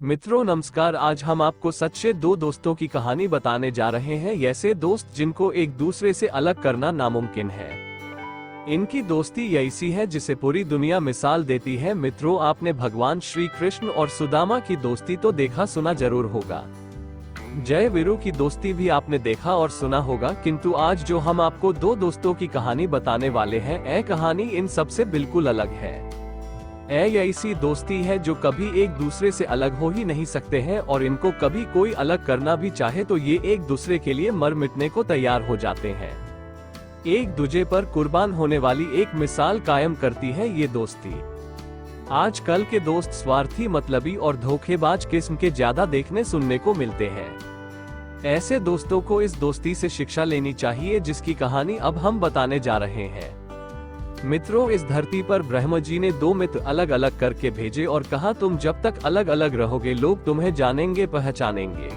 मित्रों नमस्कार। आज हम आपको सच्चे दो दोस्तों की कहानी बताने जा रहे हैं। ऐसे दोस्त जिनको एक दूसरे से अलग करना नामुमकिन है। इनकी दोस्ती ऐसी है जिसे पूरी दुनिया मिसाल देती है। मित्रों, आपने भगवान श्री कृष्ण और सुदामा की दोस्ती तो देखा सुना जरूर होगा। जय वीरू की दोस्ती भी आपने देखा और सुना होगा, किंतु आज जो हम आपको दो दोस्तों की कहानी बताने वाले हैं, यह कहानी इन सबसे बिल्कुल अलग है। ऐसी दोस्ती है जो कभी एक दूसरे से अलग हो ही नहीं सकते हैं, और इनको कभी कोई अलग करना भी चाहे तो ये एक दूसरे के लिए मर मिटने को तैयार हो जाते हैं। एक दूजे पर कुर्बान होने वाली एक मिसाल कायम करती है ये दोस्ती। आजकल के दोस्त स्वार्थी, मतलबी और धोखेबाज किस्म के ज्यादा देखने सुनने को मिलते हैं। ऐसे दोस्तों को इस दोस्ती से शिक्षा लेनी चाहिए जिसकी कहानी अब हम बताने जा रहे हैं। मित्रों, इस धरती पर ब्रह्मा जी ने दो मित्र अलग अलग करके भेजे और कहा, तुम जब तक अलग अलग रहोगे लोग तुम्हें जानेंगे पहचानेंगे,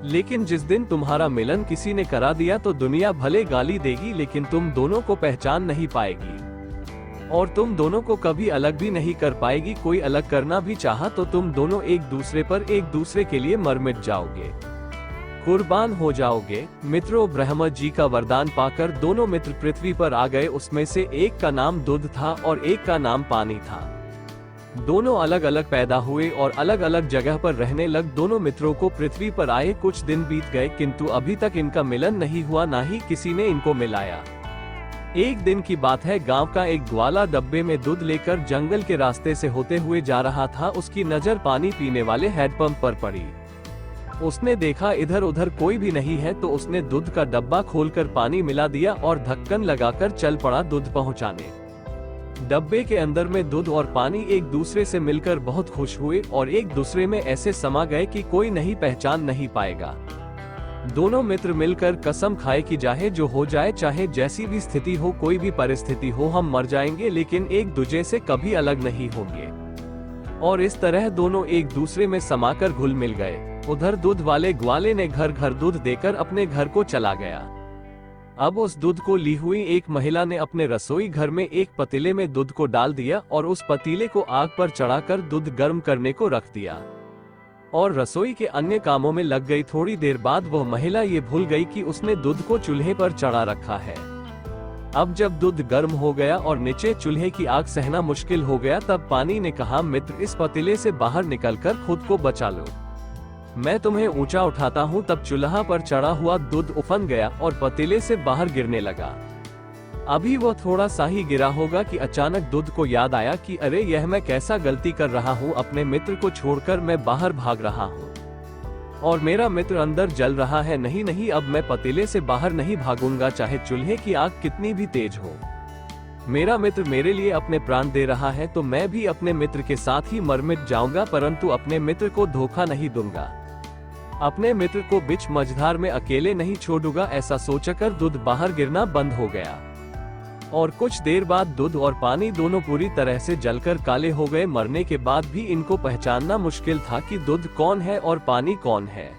लेकिन जिस दिन तुम्हारा मिलन किसी ने करा दिया तो दुनिया भले गाली देगी लेकिन तुम दोनों को पहचान नहीं पाएगी और तुम दोनों को कभी अलग भी नहीं कर पाएगी। कोई अलग करना भी चाहा तो तुम दोनों एक दूसरे पर एक दूसरे के लिए मर मिट जाओगे, कुर्बान हो जाओगे। मित्रों, ब्रह्मा जी का वरदान पाकर दोनों मित्र पृथ्वी पर आ गए। उसमें से एक का नाम दूध था और एक का नाम पानी था। दोनों अलग अलग पैदा हुए और अलग अलग जगह पर रहने लग। दोनों मित्रों को पृथ्वी पर आए कुछ दिन बीत गए, किंतु अभी तक इनका मिलन नहीं हुआ, ना ही किसी ने इनको मिलाया। एक दिन की बात है, गांव का एक ग्वाला डब्बे में दूध लेकर जंगल के रास्ते से होते हुए जा रहा था। उसकी नजर पानी पीने वाले हैंडपंप पर पड़ी। उसने देखा इधर उधर कोई भी नहीं है तो उसने दूध का डब्बा खोलकर पानी मिला दिया और ढक्कन लगाकर चल पड़ा दूध पहुंचाने। डब्बे के अंदर में दूध और पानी एक दूसरे से मिलकर बहुत खुश हुए और एक दूसरे में ऐसे समा गए कि कोई नहीं पहचान नहीं पाएगा। दोनों मित्र मिलकर कसम खाए कि चाहे जो हो जाए, चाहे जैसी भी स्थिति हो, कोई भी परिस्थिति हो, हम मर जाएंगे लेकिन एक दूसरे से कभी अलग नहीं होंगे। और इस तरह दोनों एक दूसरे में समाकर घुल मिल गए। उधर दूध वाले ग्वाले ने घर घर दूध देकर अपने घर को चला गया। अब उस दूध को ली हुई एक महिला ने अपने रसोई घर में एक पतीले में दूध को डाल दिया और उस पतीले को आग पर चढ़ाकर दूध गर्म करने को रख दिया और रसोई के अन्य कामों में लग गई। थोड़ी देर बाद वह महिला ये भूल गई कि उसने दूध को चूल्हे पर चढ़ा रखा है। अब जब दूध गर्म हो गया और नीचे चूल्हे की आग सहना मुश्किल हो गया, तब पानी ने कहा, मित्र, इस पतीले से बाहर निकलकर खुद को बचा लो, मैं तुम्हें ऊंचा उठाता हूँ। तब चूल्हा पर चढ़ा हुआ दूध उफन गया और पतीले से बाहर गिरने लगा। अभी वो थोड़ा सा ही गिरा होगा कि अचानक दूध को याद आया कि अरे, यह मैं कैसा गलती कर रहा हूँ। अपने मित्र को छोड़कर मैं बाहर भाग रहा हूँ और मेरा मित्र अंदर जल रहा है। नहीं नहीं, अब मैं पतीले से बाहर नहीं भागूंगा, चाहे चूल्हे की आग कितनी भी तेज हो। मेरा मित्र मेरे लिए अपने प्राण दे रहा है तो मैं भी अपने मित्र के साथ ही मर मिट जाऊंगा, परंतु अपने मित्र को धोखा नहीं दूंगा। अपने मित्र को बीच मझधार में अकेले नहीं छोड़ूंगा। ऐसा सोचकर दूध बाहर गिरना बंद हो गया और कुछ देर बाद दूध और पानी दोनों पूरी तरह से जलकर काले हो गए। मरने के बाद भी इनको पहचानना मुश्किल था कि दूध कौन है और पानी कौन है।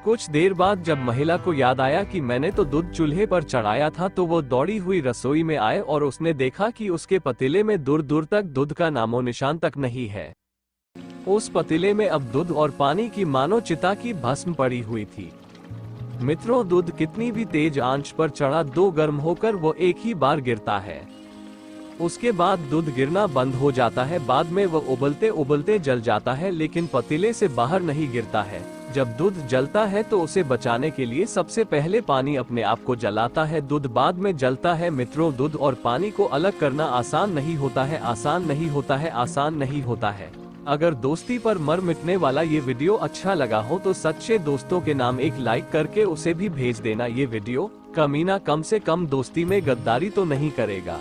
कुछ देर बाद जब महिला को याद आया कि मैंने तो दूध चूल्हे पर चढ़ाया था, तो वो दौड़ी हुई रसोई में आए और उसने देखा कि उसके पतीले में दूर दूर तक दूध का नामो निशान तक नहीं है। उस पतीले में अब दूध और पानी की मानो चिता की भस्म पड़ी हुई थी। मित्रों, दूध कितनी भी तेज आंच पर चढ़ा दो गर्म होकर वो एक ही बार गिरता है। उसके बाद दूध गिरना बंद हो जाता है। बाद में वो उबलते उबलते जल जाता है, लेकिन पतीले से बाहर नहीं गिरता है। जब दूध जलता है तो उसे बचाने के लिए सबसे पहले पानी अपने आप को जलाता है, दूध बाद में जलता है। मित्रों, दूध और पानी को अलग करना आसान नहीं होता है, आसान नहीं होता है, आसान नहीं होता है। अगर दोस्ती पर मर मिटने वाला ये वीडियो अच्छा लगा हो तो सच्चे दोस्तों के नाम एक लाइक करके उसे भी भेज देना। ये वीडियो कमीना कम से कम दोस्ती में गद्दारी तो नहीं करेगा।